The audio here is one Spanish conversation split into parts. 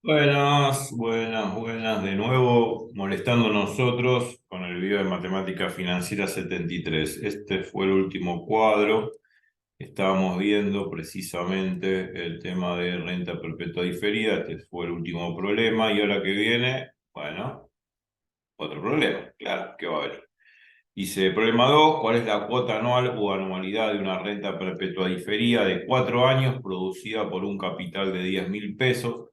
Buenas, buenas, buenas. De nuevo molestando nosotros con el video de Matemática Financiera 73. Este fue el último cuadro. Estábamos viendo precisamente el tema de renta perpetua diferida. Este fue el último problema. Y ahora que viene, bueno, otro problema. Claro, ¿qué va a haber? Dice, problema 2, ¿cuál es la cuota anual o anualidad de una renta perpetua diferida de 4 años producida por un capital de 10.000 pesos?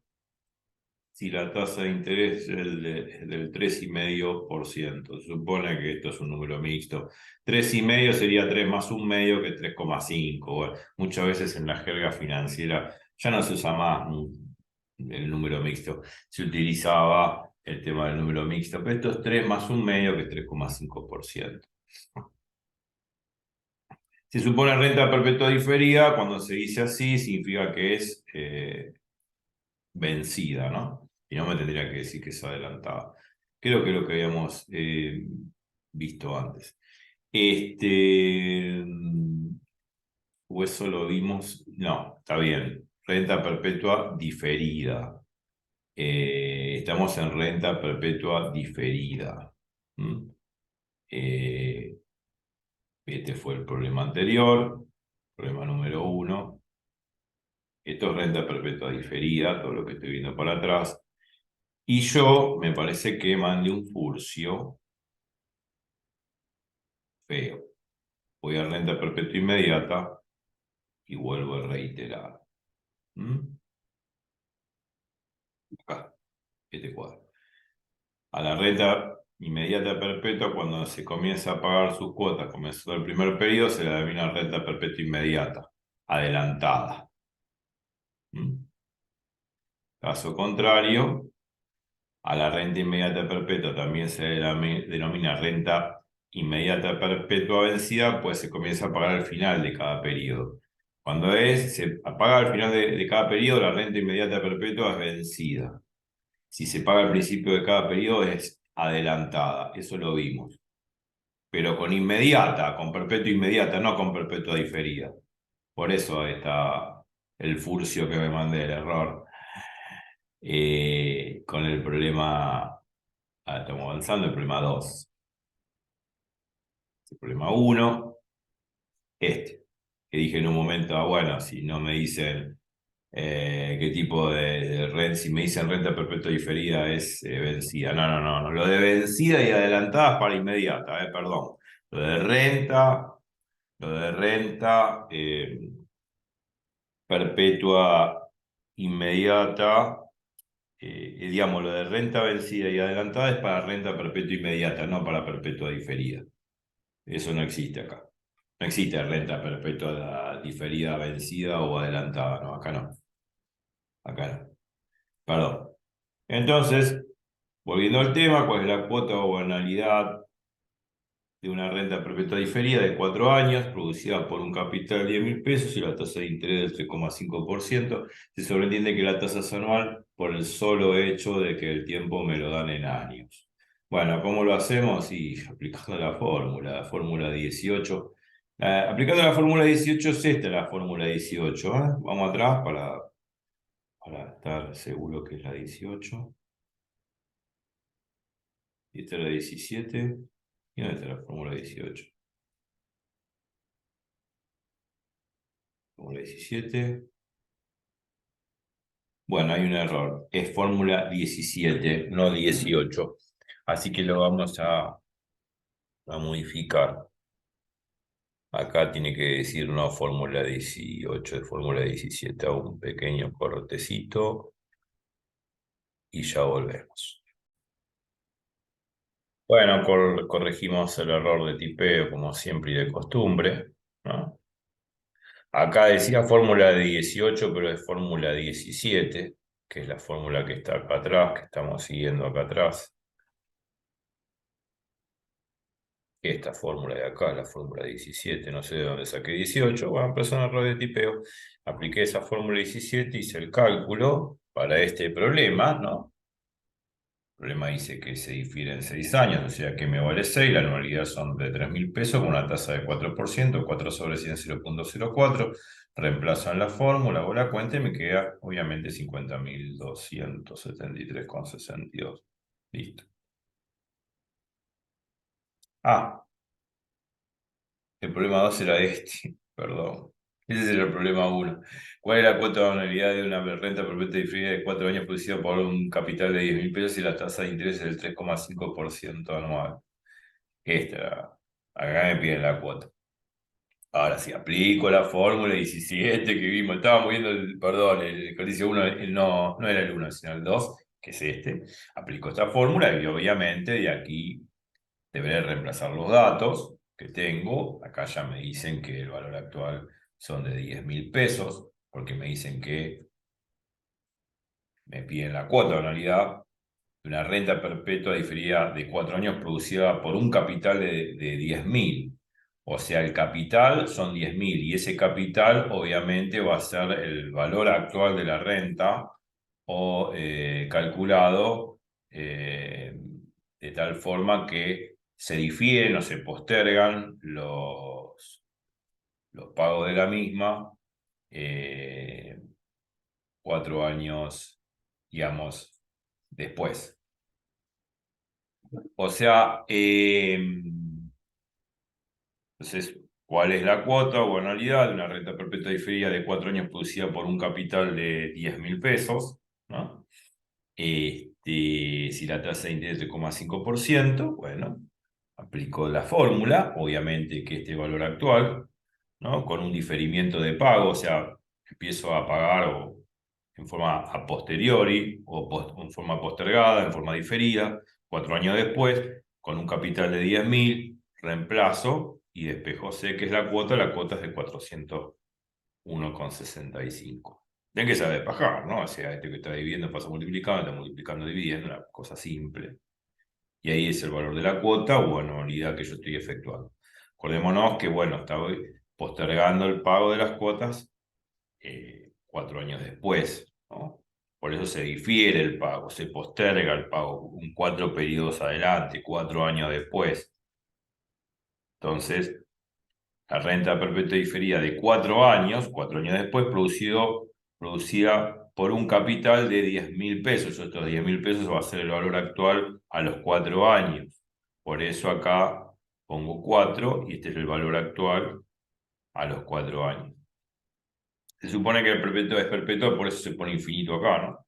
Si la tasa de interés es del 3,5%? Se supone que esto es un número mixto. 3,5 sería 3 más un medio, que 3,5. Bueno, muchas veces en la jerga financiera ya no se usa más el número mixto. Se utilizaba el tema del número mixto, pero esto es 3 más un medio, que es 3,5%. Se supone renta perpetua diferida. Cuando se dice así, significa que es vencida, ¿no? Y no me tendría que decir que es adelantada. Creo que es lo que habíamos visto antes. O eso lo vimos. No, está bien. Renta perpetua diferida. Estamos en renta perpetua diferida. ¿Mm? Eh, este fue el problema anterior, problema número 1. Esto es renta perpetua diferida, todo lo que estoy viendo para atrás. Y yo me parece que mandé un furcio feo. Voy a renta perpetua inmediata y vuelvo a reiterar. ¿Mm? Acá, este cuadro. A la renta inmediata perpetua, cuando se comienza a pagar sus cuotas, comenzó el primer periodo, se la denomina renta perpetua inmediata, adelantada. ¿Mm? Caso contrario, a la renta inmediata perpetua también se denomina renta inmediata perpetua vencida, pues se comienza a pagar al final de cada periodo. Cuando se paga al final de cada periodo, la renta inmediata perpetua es vencida. Si se paga al principio de cada periodo, es adelantada. Eso lo vimos. Pero con inmediata, con perpetua inmediata, no con perpetua diferida. Por eso está el furcio que me mandé, el error. Con el problema. Estamos avanzando, el problema 2. El problema 1, que dije en un momento, bueno, si no me dicen qué tipo de renta, si me dicen renta perpetua diferida es vencida. No, no, no, no. Lo de vencida y adelantada es para inmediata, perdón. Lo de renta, lo de renta perpetua inmediata, digamos, lo de renta vencida y adelantada es para renta perpetua inmediata, no para perpetua diferida. Eso no existe acá. No existe renta perpetua diferida, vencida o adelantada, no, acá no. Acá no. Perdón. Entonces, volviendo al tema, ¿cuál es la cuota o anualidad de una renta perpetua diferida de 4 años, producida por un capital de 10.000 pesos y la tasa de interés del 3,5%? Se sobreentiende que la tasa es anual por el solo hecho de que el tiempo me lo dan en años. Bueno, ¿cómo lo hacemos? Y aplicando la fórmula 18. Aplicando la fórmula 18 es esta la fórmula 18. Vamos atrás para estar seguro que es la 18. Y esta es la 17. ¿Y dónde está la fórmula 18? Fórmula 17. Bueno, hay un error. Es fórmula 17, no 18. Así que lo vamos a modificar. Acá tiene que decir no fórmula 18, es fórmula 17. Hago un pequeño cortecito y ya volvemos. Bueno, corregimos el error de tipeo como siempre y de costumbre, ¿no? Acá decía fórmula de 18, pero es fórmula 17, que es la fórmula que está acá atrás, que estamos siguiendo acá atrás. Esta fórmula de acá, la fórmula 17, no sé de dónde saqué 18. Bueno, empezó un error de tipeo. Apliqué esa fórmula 17, hice el cálculo para este problema, ¿no? problema dice que se difiere en 6 años, o sea que me vale 6, la anualidad son de 3.000 pesos con una tasa de 4%, 4 sobre 100, 0,04. Reemplazo en la fórmula, hago la cuenta y me queda obviamente 50.273,62. Listo. Ah, el problema 2 era este, perdón. Ese era el problema 1. ¿Cuál es la cuota de anualidad de una renta perpetua diferida de 4 años producida por un capital de 10.000 pesos y la tasa de interés es del 3,5% anual? Esta era. Acá me piden la cuota. Ahora sí, aplico la fórmula 17 que vimos. Estábamos viendo perdón, el ejercicio 1, no era el 1, sino el 2, que es este. Aplico esta fórmula y obviamente de aquí deberé reemplazar los datos que tengo. Acá ya me dicen que el valor actual son de 10.000 pesos, porque me dicen que me piden la cuota de anualidad de una renta perpetua diferida de 4 años producida por un capital de 10.000. O sea, el capital son 10.000 y ese capital obviamente va a ser el valor actual de la renta o calculado de tal forma que se difieren o se postergan los pagos de la misma 4 años, digamos, después. O sea, entonces, ¿cuál es la cuota o anualidad de una renta perpetua diferida de 4 años producida por un capital de 10.000 pesos? ¿No? Si la tasa de interés es 3,5%, bueno, aplico la fórmula, obviamente que este valor actual, ¿no? Con un diferimiento de pago, o sea, empiezo a pagar en forma a posteriori o en forma postergada, en forma diferida, 4 años después, con un capital de 10.000, reemplazo y despejo C, que es la cuota es de 401,65. Tienen que saber pagar, ¿no? O sea, este que está dividiendo pasa multiplicando, está multiplicando, dividiendo, una cosa simple. Y ahí es el valor de la cuota o anualidad que yo estoy efectuando. Acordémonos que, bueno, estoy postergando el pago de las cuotas 4 años después, ¿no? Por eso se difiere el pago, se posterga el pago 4 periodos adelante, 4 años después. Entonces, la renta perpetua diferida de 4 años, 4 años después, producida por un capital de 10.000 pesos. Estos 10.000 pesos va a ser el valor actual a los 4 años. Por eso acá pongo 4 y este es el valor actual a los 4 años. Se supone que el perpetuo es perpetuo, por eso se pone infinito acá, ¿no?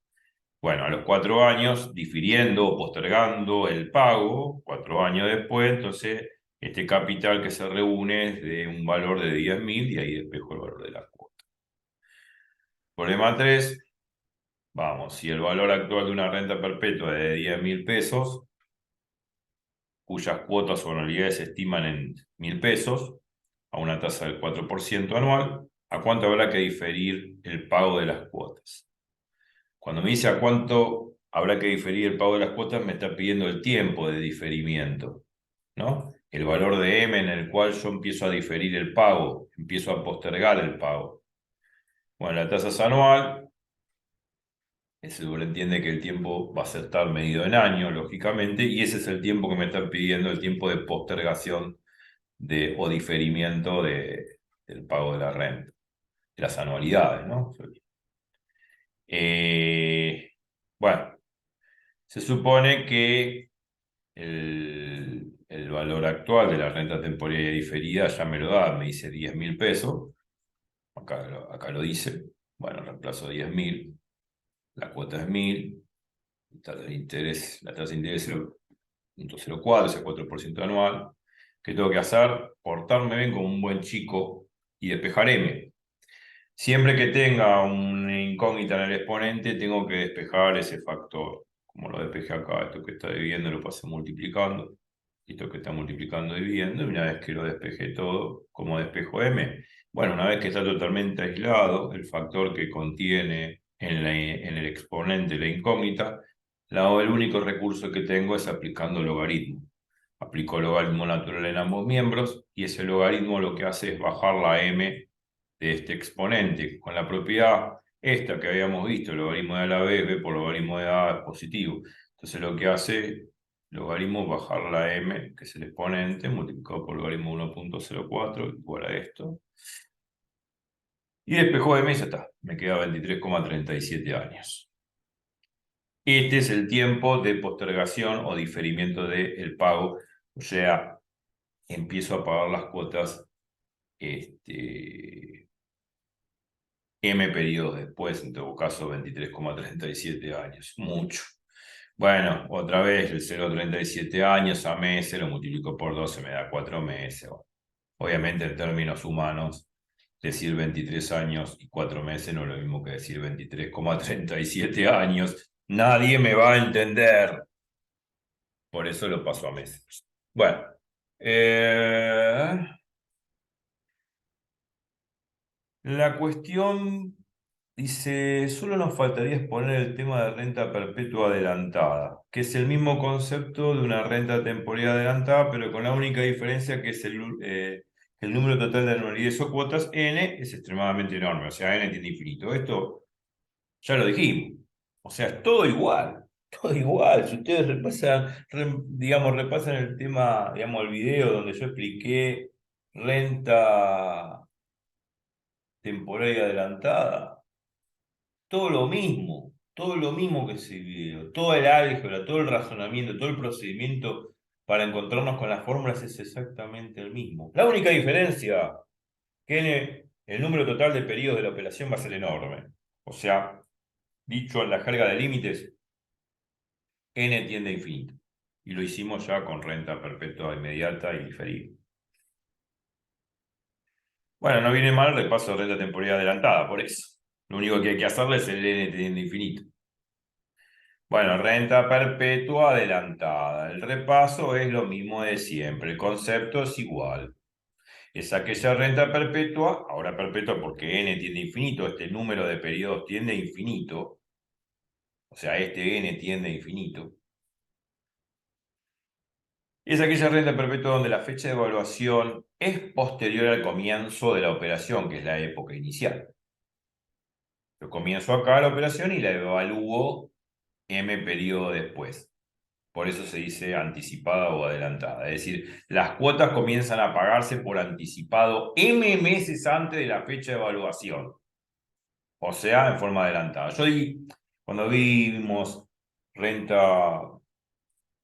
Bueno, a los 4 años, difiriendo o postergando el pago, 4 años después, entonces este capital que se reúne es de un valor de 10.000 y ahí despejo el valor de la cuota. Problema 3, vamos, si el valor actual de una renta perpetua es de 10.000 pesos, cuyas cuotas o anualidades se estiman en 1.000 pesos, a una tasa del 4% anual, ¿a cuánto habrá que diferir el pago de las cuotas? Cuando me dice a cuánto habrá que diferir el pago de las cuotas, me está pidiendo el tiempo de diferimiento, ¿no? El valor de M en el cual yo empiezo a diferir el pago, empiezo a postergar el pago. Bueno, la tasa es anual, se entiende que el tiempo va a estar medido en años, lógicamente, y ese es el tiempo que me están pidiendo, el tiempo de postergación o diferimiento del pago de la renta, de las anualidades, ¿no? Bueno, se supone que el valor actual de la renta temporaria diferida ya me lo da, me dice 10.000 pesos, acá lo dice, bueno, reemplazo 10.000, la cuota es 1.000, la tasa de interés es 0,04, ese 4% anual. ¿Qué tengo que hacer? Portarme bien como un buen chico y despejar M. Siempre que tenga una incógnita en el exponente, tengo que despejar ese factor. Como lo despejé acá, esto que está dividiendo lo pasé multiplicando, y esto que está multiplicando dividiendo, y una vez que lo despejé todo, ¿cómo despejo M? Bueno, una vez que está totalmente aislado el factor que contiene en el exponente la incógnita, el único recurso que tengo es aplicando logaritmo. Aplico logaritmo natural en ambos miembros, y ese logaritmo lo que hace es bajar la M de este exponente con la propiedad esta que habíamos visto, el logaritmo de la B por logaritmo de A es positivo. Entonces lo que hace logaritmo es bajar la m, que es el exponente, multiplicado por logaritmo 1.04, igual a esto. Y despejó m y ya está. Me queda 23,37 años. Este es el tiempo de postergación o diferimiento del pago. O sea, empiezo a pagar las cuotas M periodos después, en todo caso 23,37 años. Mucho. Bueno, otra vez el 0,37 años a meses, lo multiplico por 12, me da 4 meses. Obviamente en términos humanos, decir 23 años y 4 meses no es lo mismo que decir 23,37 años. Nadie me va a entender. Por eso lo paso a meses. Bueno. La cuestión dice, solo nos faltaría exponer el tema de renta perpetua adelantada, que es el mismo concepto de una renta temporal adelantada, pero con la única diferencia que es el número total de anualidades o cuotas N es extremadamente enorme, o sea, N tiene infinito. Esto ya lo dijimos, o sea, es todo igual, todo igual. Si ustedes repasan, digamos, repasan el tema, digamos, el video donde yo expliqué renta temporal y adelantada, todo lo mismo que ese video, todo el álgebra, todo el razonamiento, todo el procedimiento para encontrarnos con las fórmulas es exactamente el mismo. La única diferencia, que el número total de periodos de la operación va a ser enorme. O sea, dicho en la jerga de límites, n tiende a infinito. Y lo hicimos ya con renta perpetua inmediata y diferida. Bueno, no viene mal el repaso de renta temporal adelantada, por eso. Lo único que hay que hacerle es el n tiende a infinito. Bueno, renta perpetua adelantada. El repaso es lo mismo de siempre. El concepto es igual. Es aquella renta perpetua, ahora perpetua porque n tiende a infinito, este número de periodos tiende a infinito, o sea, este n tiende a infinito. Es aquella renta perpetua donde la fecha de evaluación es posterior al comienzo de la operación, que es la época inicial. Yo comienzo acá la operación y la evalúo m periodo después. Por eso se dice anticipada o adelantada. Es decir, las cuotas comienzan a pagarse por anticipado M meses antes de la fecha de evaluación. O sea, en forma adelantada. Cuando vimos renta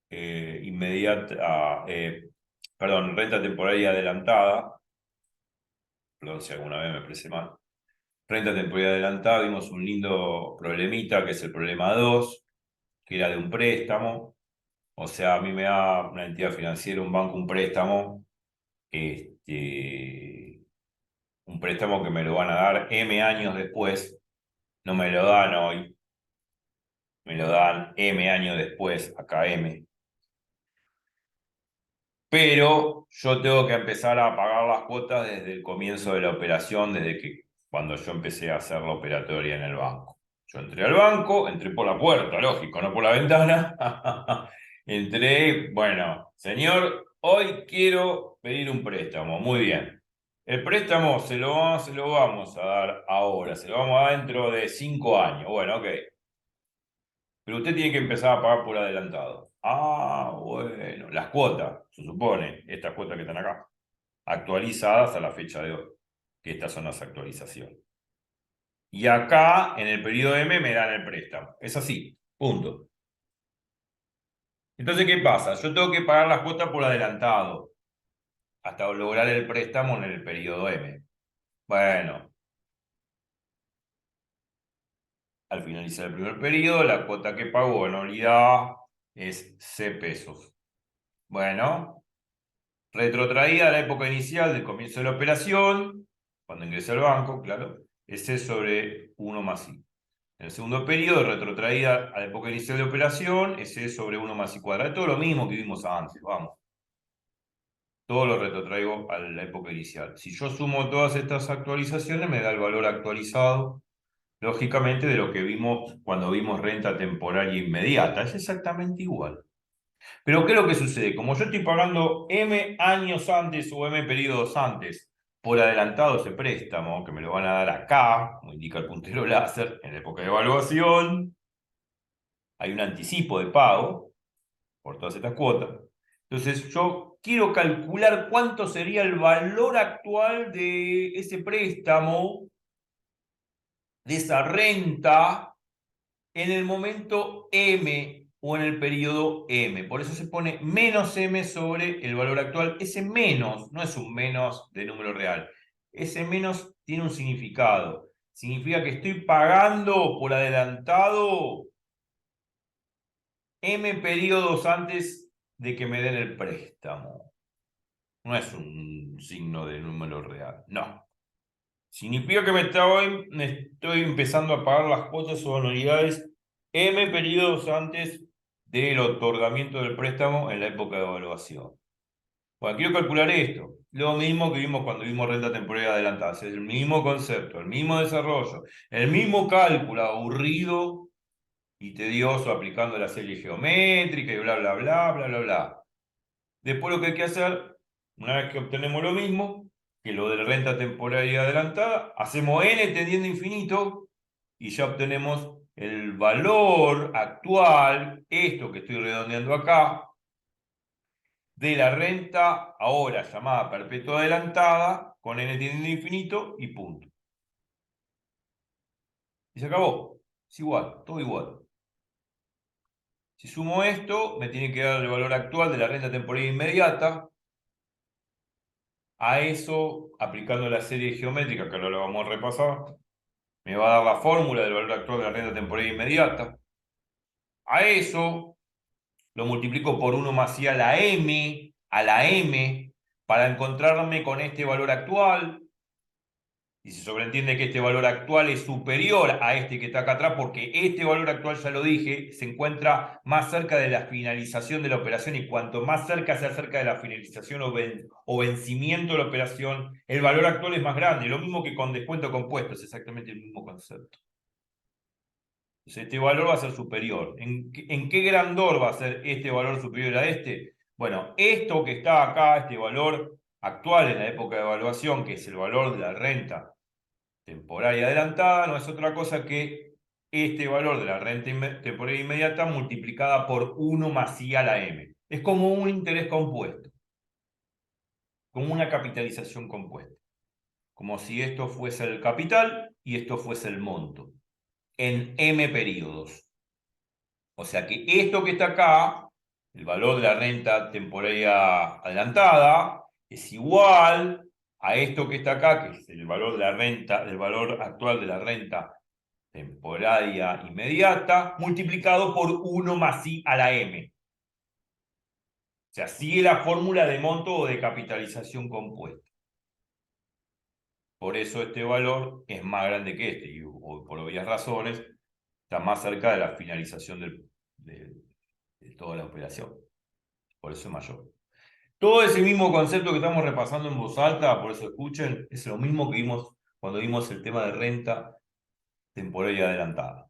inmediata, perdón, renta temporal y adelantada, perdón si alguna vez me expresé mal, renta temporal y adelantada, vimos un lindo problemita que es el problema 2, que era de un préstamo. O sea, a mí me da una entidad financiera, un banco, un préstamo, un préstamo que me lo van a dar M años después, no me lo dan hoy, me lo dan M años después, acá M. Pero yo tengo que empezar a pagar las cuotas desde el comienzo de la operación, desde que cuando yo empecé a hacer la operatoria en el banco. Yo entré al banco, entré por la puerta, lógico, no por la ventana. Entré, bueno, señor, hoy quiero pedir un préstamo. Muy bien. El préstamo se lo vamos a dar ahora, se lo vamos a dar dentro de 5 años. Bueno, ok. Pero usted tiene que empezar a pagar por adelantado. Ah, bueno, las cuotas, se supone, estas cuotas que están acá, actualizadas a la fecha de hoy, que estas son las actualizaciones. Y acá, en el periodo M, me dan el préstamo. Es así, punto. Entonces, ¿qué pasa? Yo tengo que pagar las cuotas por adelantado hasta lograr el préstamo en el periodo M. Bueno, al finalizar el primer periodo, la cuota que pago en anualidad es C pesos. Bueno, retrotraída a la época inicial del comienzo de la operación, cuando ingresé al banco, claro, es C sobre 1 más I. En el segundo periodo, retrotraída a la época inicial de operación, es C sobre 1 más I cuadrado. Todo lo mismo que vimos antes, vamos. Todo lo retrotraigo a la época inicial. Si yo sumo todas estas actualizaciones, me da el valor actualizado, lógicamente, de lo que vimos cuando vimos renta temporal y inmediata. Es exactamente igual. Pero ¿qué es lo que sucede? Como yo estoy pagando M años antes o M periodos antes por adelantado ese préstamo, que me lo van a dar acá, como indica el puntero láser, en la época de evaluación, hay un anticipo de pago por todas estas cuotas. Entonces yo quiero calcular cuánto sería el valor actual de ese préstamo, de esa renta, en el momento M o en el periodo M. Por eso se pone menos M sobre el valor actual. Ese menos no es un menos de número real. Ese menos tiene un significado. Significa que estoy pagando por adelantado M periodos antes de que me den el préstamo. No es un signo de número real, no. Significa que me estoy empezando a pagar las cuotas o anualidades M periodos antes del otorgamiento del préstamo en la época de evaluación. Bueno, quiero calcular esto. Lo mismo que vimos cuando vimos renta temporal adelantada. Es el mismo concepto, el mismo desarrollo, el mismo cálculo aburrido y tedioso aplicando la serie geométrica y bla, bla, bla, bla, bla, bla. Después lo que hay que hacer, una vez que obtenemos lo mismo, que lo de la renta temporaria adelantada, hacemos n tendiendo a infinito y ya obtenemos el valor actual, esto que estoy redondeando acá, de la renta ahora llamada perpetua adelantada, con n tendiendo a infinito y punto. Y se acabó. Es igual, todo igual. Si sumo esto, me tiene que dar el valor actual de la renta temporaria inmediata. A eso, aplicando la serie geométrica, que ahora lo vamos a repasar, me va a dar la fórmula del valor actual de la renta temporal inmediata. A eso lo multiplico por 1 más i a la m, para encontrarme con este valor actual. Y se sobreentiende que este valor actual es superior a este que está acá atrás, porque este valor actual, ya lo dije, se encuentra más cerca de la finalización de la operación, y cuanto más cerca se acerca de la finalización o vencimiento de la operación, el valor actual es más grande. Lo mismo que con descuento compuesto, es exactamente el mismo concepto. Entonces este valor va a ser superior. ¿En qué grandor va a ser este valor superior a este? Bueno, esto que está acá, este valor actual en la época de evaluación, que es el valor de la renta temporaria adelantada, no es otra cosa que este valor de la renta temporaria inmediata multiplicada por 1 más i a la m. Es como un interés compuesto, como una capitalización compuesta. Como si esto fuese el capital y esto fuese el monto, en m periodos. O sea que esto que está acá, el valor de la renta temporaria adelantada, es igual a esto que está acá, que es el valor de la renta, el valor actual de la renta temporaria inmediata, multiplicado por 1 más i a la m. O sea, sigue la fórmula de monto o de capitalización compuesta. Por eso este valor es más grande que este, y por obvias razones está más cerca de la finalización de toda la operación. Por eso es mayor. Todo ese mismo concepto que estamos repasando en voz alta, por eso escuchen, es lo mismo que vimos cuando vimos el tema de renta temporaria adelantada.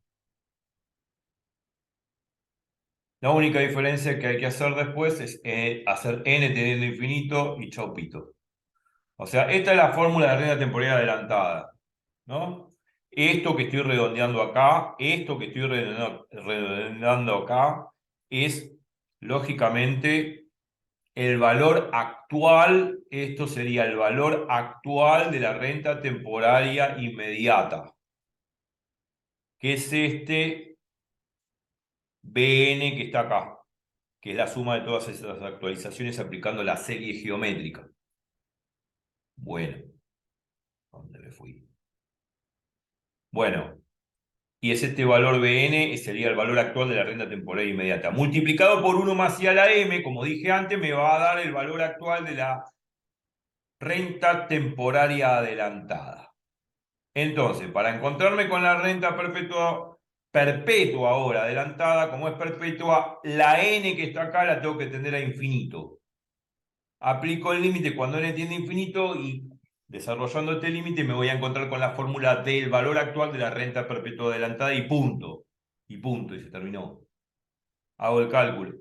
La única diferencia que hay que hacer después es hacer n teniendo infinito y chau pito. O sea, esta es la fórmula de renta temporal adelantada, ¿no? Esto que estoy redondeando acá, esto que estoy redondeando acá, es lógicamente el valor actual. Esto sería el valor actual de la renta temporaria inmediata, que es este BN que está acá, que es la suma de todas esas actualizaciones aplicando la serie geométrica. Bueno, ¿dónde me fui? Bueno, y es este valor BN, sería el valor actual de la renta temporal inmediata. Multiplicado por 1 más i a la m, como dije antes, me va a dar el valor actual de la renta temporaria adelantada. Entonces, para encontrarme con la renta perpetua ahora adelantada, como es perpetua, la n que está acá la tengo que tender a infinito. Aplico el límite cuando n tiende a infinito y desarrollando este límite me voy a encontrar con la fórmula del valor actual de la renta perpetua adelantada y punto. Y punto, y se terminó. Hago el cálculo.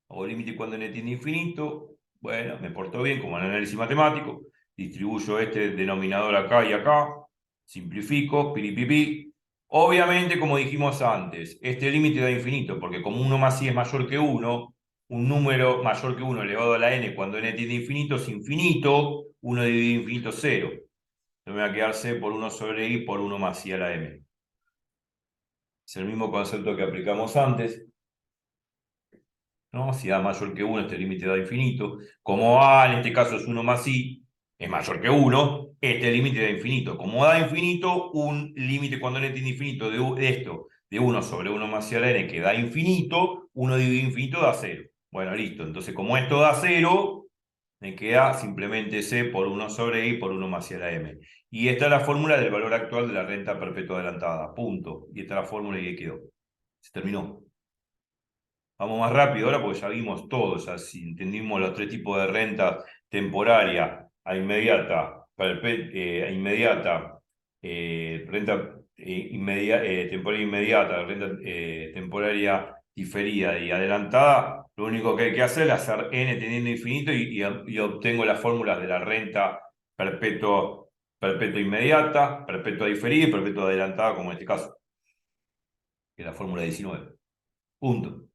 Hago el límite cuando n tiende a infinito. Bueno, me porto bien como en análisis matemático. Distribuyo este denominador acá y acá. Simplifico, piripipi. Obviamente, como dijimos antes, este límite da infinito, porque como 1 más i es mayor que 1, un número mayor que 1 elevado a la n cuando n tiende a infinito es infinito, 1 dividido infinito es 0. Me va a quedar c por 1 sobre i por 1 más i a la m. Es el mismo concepto que aplicamos antes, ¿no? Si a mayor que 1, este límite da infinito. Como a en este caso es 1 más i, es mayor que 1, este límite da infinito. Como da infinito, un límite cuando n tiene infinito de esto, de 1 sobre 1 más i a la n, que da infinito, 1 dividido infinito da 0. Bueno, listo. Entonces, como esto da 0, me queda simplemente c por 1 sobre i por 1 más i a la m. Y esta es la fórmula del valor actual de la renta perpetua adelantada. Punto. Y esta es la fórmula y ahí quedó. Se terminó. Vamos más rápido ahora porque ya vimos todo, ya si entendimos los tres tipos de rentas: temporaria, a inmediata, a inmediata, renta temporaria inmediata, renta temporaria diferida y adelantada. Lo único que hay que hacer es hacer n teniendo infinito y obtengo las fórmulas de la renta perpetua inmediata, perpetua diferida y perpetua adelantada, como en este caso, que es la fórmula 19. Punto.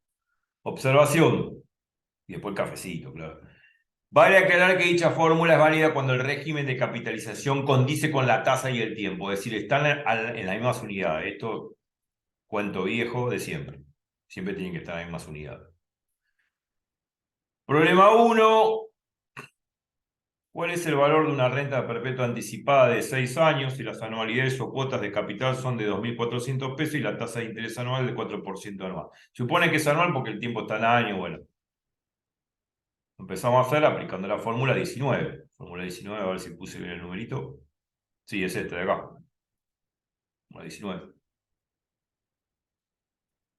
Observación. Y después el cafecito, claro. Vale aclarar que dicha fórmula es válida cuando el régimen de capitalización condice con la tasa y el tiempo, es decir, están en las mismas unidades. Esto, cuento viejo de siempre. Siempre tienen que estar en las mismas unidades. Problema 1. ¿Cuál es el valor de una renta perpetua anticipada de 6 años si las anualidades o cuotas de capital son de 2.400 pesos y la tasa de interés anual de 4% anual? Supone que es anual porque el tiempo está en año, bueno. Empezamos a hacer aplicando la fórmula 19. Fórmula 19, a ver si puse bien el numerito. Sí, es este de acá. Fórmula 19.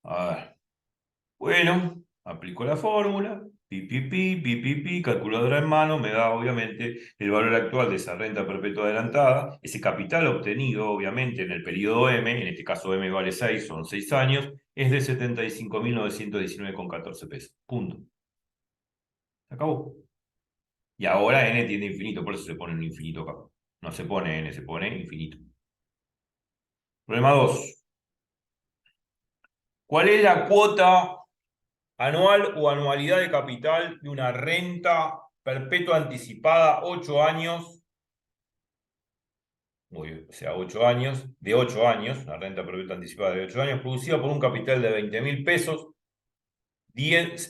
A ver. Bueno, aplico la fórmula. Pi, calculadora en mano, me da obviamente el valor actual de esa renta perpetua adelantada. Ese capital obtenido, obviamente, en el periodo M, en este caso M vale 6, son 6 años, es de 75.919,14 pesos. Punto. Se acabó. Y ahora n tiene infinito, por eso se pone un infinito acá. No se pone n, se pone infinito. Problema 2. ¿Cuál es la cuota anual o anualidad de capital de una renta perpetua anticipada 8 años? O sea, 8 años, de 8 años, una renta perpetua anticipada de 8 años, producida por un capital de 20.000 pesos.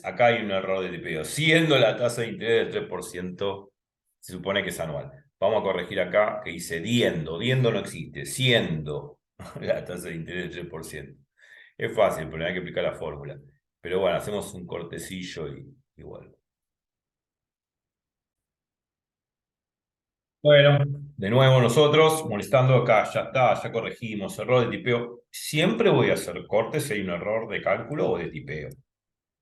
Acá hay un error de tipeo, siendo la tasa de interés del 3%, se supone que es anual. Vamos a corregir acá que dice diendo. Diendo no existe, siendo la tasa de interés del 3%. Es fácil, pero hay que aplicar la fórmula. Pero bueno, hacemos un cortecillo y igual. Bueno, de nuevo nosotros molestando acá, ya está, ya corregimos, error de tipeo. Siempre voy a hacer cortes si hay un error de cálculo o de tipeo.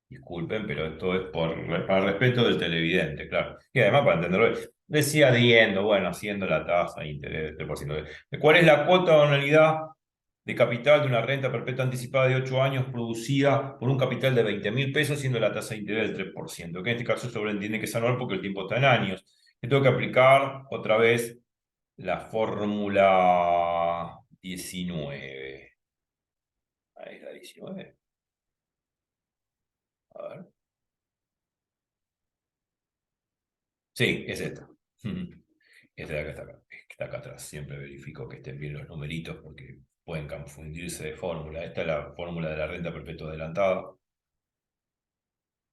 Disculpen, pero esto es para el respeto del televidente, claro. Y además para entenderlo, decía diendo, bueno, haciendo la tasa de interés del 3%. ¿Cuál es la cuota de anualidad de capital de una renta perpetua anticipada de 8 años producida por un capital de 20.000 pesos, siendo la tasa de interés del 3%? Que en este caso sobreentiende que es anual porque el tiempo está en años. Y tengo que aplicar otra vez la fórmula 19. Ahí es la 19. A ver. Sí, es esta. Esta de acá está acá. Está acá atrás. Siempre verifico que estén bien los numeritos porque pueden confundirse de fórmula. Esta es la fórmula de la renta perpetua adelantada.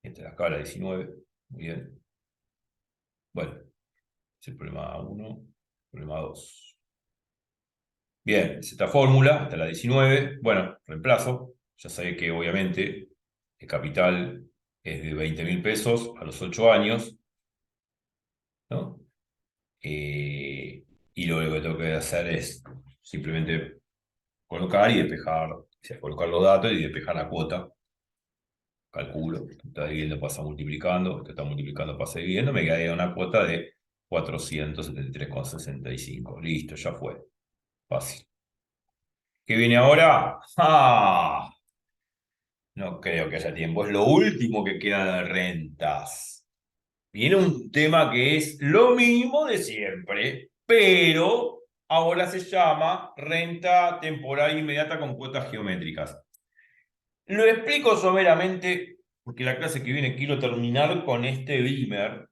Esta de acá, la 19. Muy bien. Bueno, es el problema 1, problema 2. Bien, es esta fórmula, esta es la 19. Bueno, reemplazo. Ya sé que obviamente el capital es de 20.000 pesos a los 8 años, ¿no? Y lo único que tengo que hacer es simplemente colocar y despejar, o sea, colocar los datos y despejar la cuota. Calculo, está dividiendo, pasa multiplicando, esto está multiplicando, pasa dividiendo, me queda una cuota de 473,65. Listo, ya fue. Fácil. ¿Qué viene ahora? ¡Ah! No creo que haya tiempo. Es lo último que queda de rentas. Viene un tema que es lo mismo de siempre, pero ahora se llama renta temporal inmediata con cuotas geométricas. Lo explico someramente, porque la clase que viene quiero terminar con este Beamer,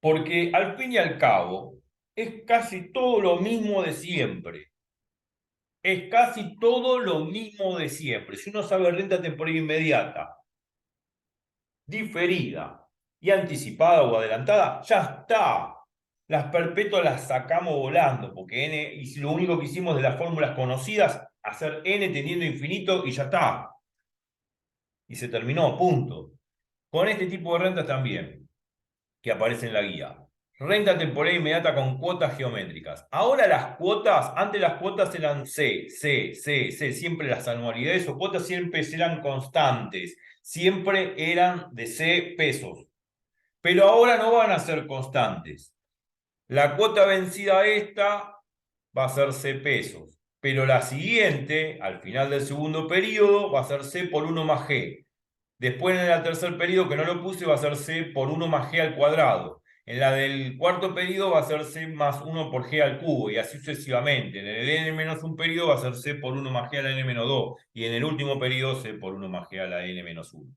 porque al fin y al cabo es casi todo lo mismo de siempre. Es casi todo lo mismo de siempre. Si uno sabe renta temporal inmediata, diferida y anticipada o adelantada, ya está. Las perpetuas las sacamos volando, porque n, y si lo único que hicimos de las fórmulas conocidas, hacer n tendiendo a infinito y ya está. Y se terminó, punto. Con este tipo de rentas también, que aparece en la guía. Renta temporal inmediata con cuotas geométricas. Ahora las cuotas, antes las cuotas eran C, siempre las anualidades o cuotas siempre eran constantes, siempre eran de C pesos. Pero ahora no van a ser constantes. La cuota vencida esta va a ser C pesos, pero la siguiente, al final del segundo periodo, va a ser C por 1 más G. Después en el tercer periodo, que no lo puse, va a ser C por 1 más G al cuadrado. En la del cuarto periodo va a ser C más 1 por G al cubo, y así sucesivamente. En el n-1 periodo va a ser C por 1 más G a la n-2, y en el último periodo C por 1 más G a la n-1.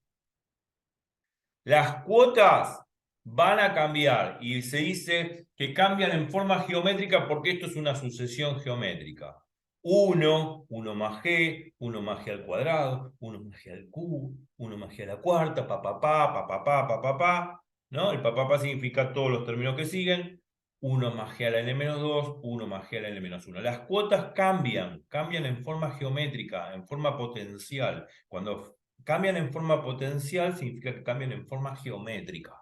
Las cuotas van a cambiar, y se dice que cambian en forma geométrica porque esto es una sucesión geométrica. 1 más G, 1 más G al cuadrado, 1 más G al cubo, 1 más G a la cuarta, pa, ¿no? El pa significa todos los términos que siguen. 1 más G a la n-2, 1 más G a la n-1. Las cuotas cambian en forma geométrica, en forma potencial. Cuando cambian en forma potencial significa que cambian en forma geométrica.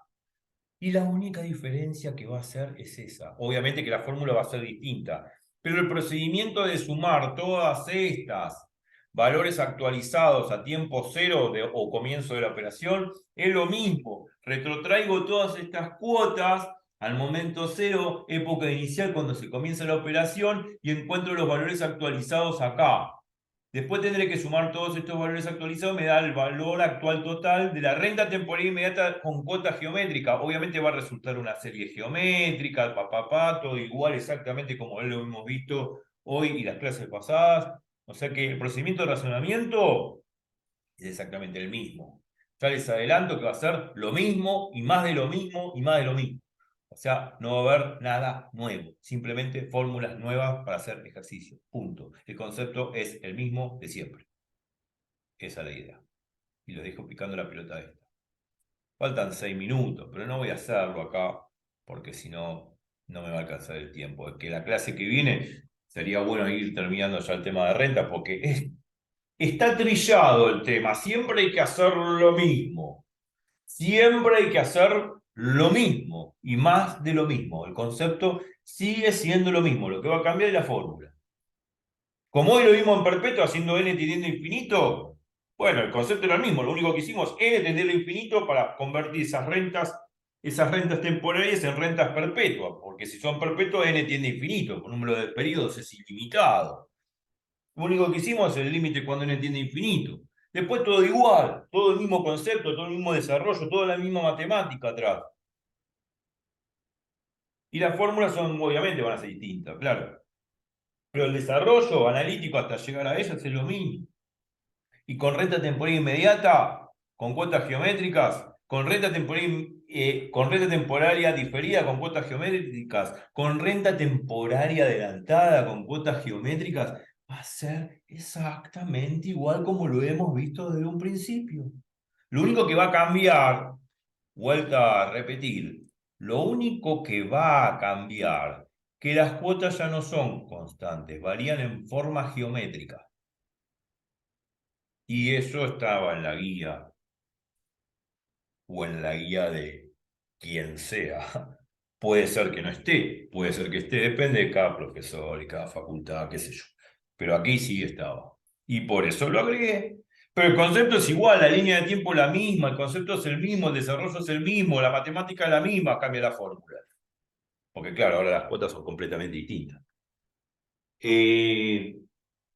Y la única diferencia que va a ser es esa. Obviamente que la fórmula va a ser distinta, pero el procedimiento de sumar todas estas valores actualizados a tiempo cero o comienzo de la operación es lo mismo. Retrotraigo todas estas cuotas al momento cero, época inicial cuando se comienza la operación, y encuentro los valores actualizados acá. Después tendré que sumar todos estos valores actualizados, me da el valor actual total de la renta temporal inmediata con cuota geométrica. Obviamente va a resultar una serie geométrica, todo igual exactamente como lo hemos visto hoy y las clases pasadas. O sea que el procedimiento de razonamiento es exactamente el mismo. Ya les adelanto que va a ser lo mismo y más de lo mismo y más de lo mismo. O sea, no va a haber nada nuevo, simplemente fórmulas nuevas para hacer ejercicio, punto. El concepto es el mismo de siempre. Esa es la idea. Y lo dejo picando la pelota esta. Faltan 6 minutos, pero no voy a hacerlo acá, porque si no, no me va a alcanzar el tiempo. Es que la clase que viene sería bueno ir terminando ya el tema de renta, porque está trillado el tema. Siempre hay que hacer lo mismo. Siempre hay que hacer lo mismo y más de lo mismo. El concepto sigue siendo lo mismo. Lo que va a cambiar es la fórmula. Como hoy lo vimos en perpetuo haciendo n tendiendo a infinito, bueno, el concepto era el mismo. Lo único que hicimos n tendiendo a infinito para convertir esas rentas temporales en rentas perpetuas. Porque si son perpetuas, n tiende a infinito. El número de periodos es ilimitado. Lo único que hicimos es el límite cuando n tiende a infinito. Después todo igual, todo el mismo concepto, todo el mismo desarrollo, toda la misma matemática atrás. Y las fórmulas obviamente van a ser distintas, claro. Pero el desarrollo analítico hasta llegar a ellas es lo mismo. Y con renta temporal inmediata, con cuotas geométricas, con renta temporaria diferida con cuotas geométricas, con renta temporaria adelantada con cuotas geométricas, va a ser exactamente igual como lo hemos visto desde un principio. Lo único que va a cambiar, vuelta a repetir, lo único que va a cambiar, que las cuotas ya no son constantes, varían en forma geométrica. Y eso estaba en la guía, o en la guía de quien sea. Puede ser que no esté, puede ser que esté, depende de cada profesor y cada facultad, qué sé yo. Pero aquí sí estaba. Y por eso lo agregué. Pero el concepto es igual, la línea de tiempo es la misma, el concepto es el mismo, el desarrollo es el mismo, la matemática es la misma, cambia la fórmula. Porque claro, ahora las cuotas son completamente distintas.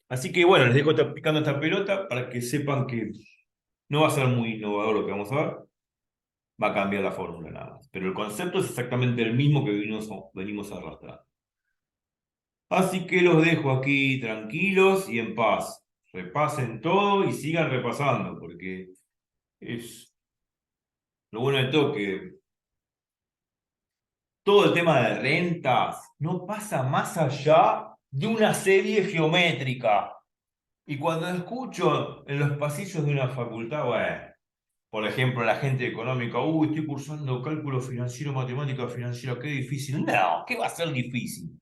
Así que bueno, les dejo picando esta pelota para que sepan que no va a ser muy innovador lo que vamos a ver. Va a cambiar la fórmula nada más. Pero el concepto es exactamente el mismo que venimos arrastrando. Así que los dejo aquí tranquilos y en paz. Repasen todo y sigan repasando, porque es lo bueno de todo que todo el tema de rentas no pasa más allá de una serie geométrica. Y cuando escucho en los pasillos de una facultad, bueno, por ejemplo, la gente económica, uy, estoy cursando cálculo financiero, matemática financiera, qué difícil. No, ¿qué va a ser difícil?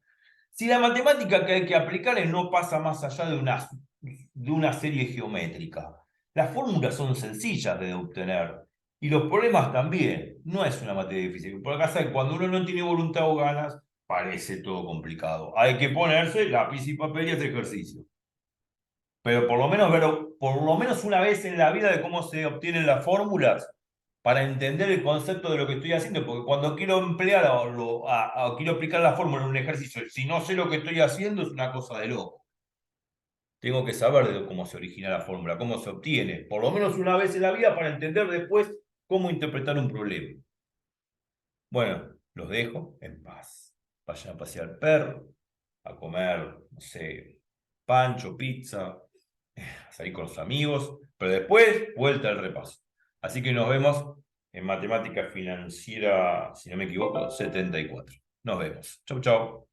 Si la matemática que hay que aplicar no pasa más allá de una serie geométrica. Las fórmulas son sencillas de obtener y los problemas también. No es una materia difícil. Por acá, ¿sabes? Cuando uno no tiene voluntad o ganas, parece todo complicado. Hay que ponerse lápiz y papel y hacer ejercicio. Pero por lo menos ver, por lo menos una vez en la vida de cómo se obtienen las fórmulas para entender el concepto de lo que estoy haciendo, porque cuando quiero emplear o quiero aplicar la fórmula en un ejercicio, si no sé lo que estoy haciendo, es una cosa de loco. Tengo que saber de cómo se origina la fórmula, cómo se obtiene, por lo menos una vez en la vida para entender después cómo interpretar un problema. Bueno, los dejo en paz. Vayan a pasear perro, a comer, no sé, pancho, pizza, a salir con los amigos, pero después vuelta al repaso. Así que nos vemos en matemática financiera, si no me equivoco, 74. Nos vemos. Chau, chau.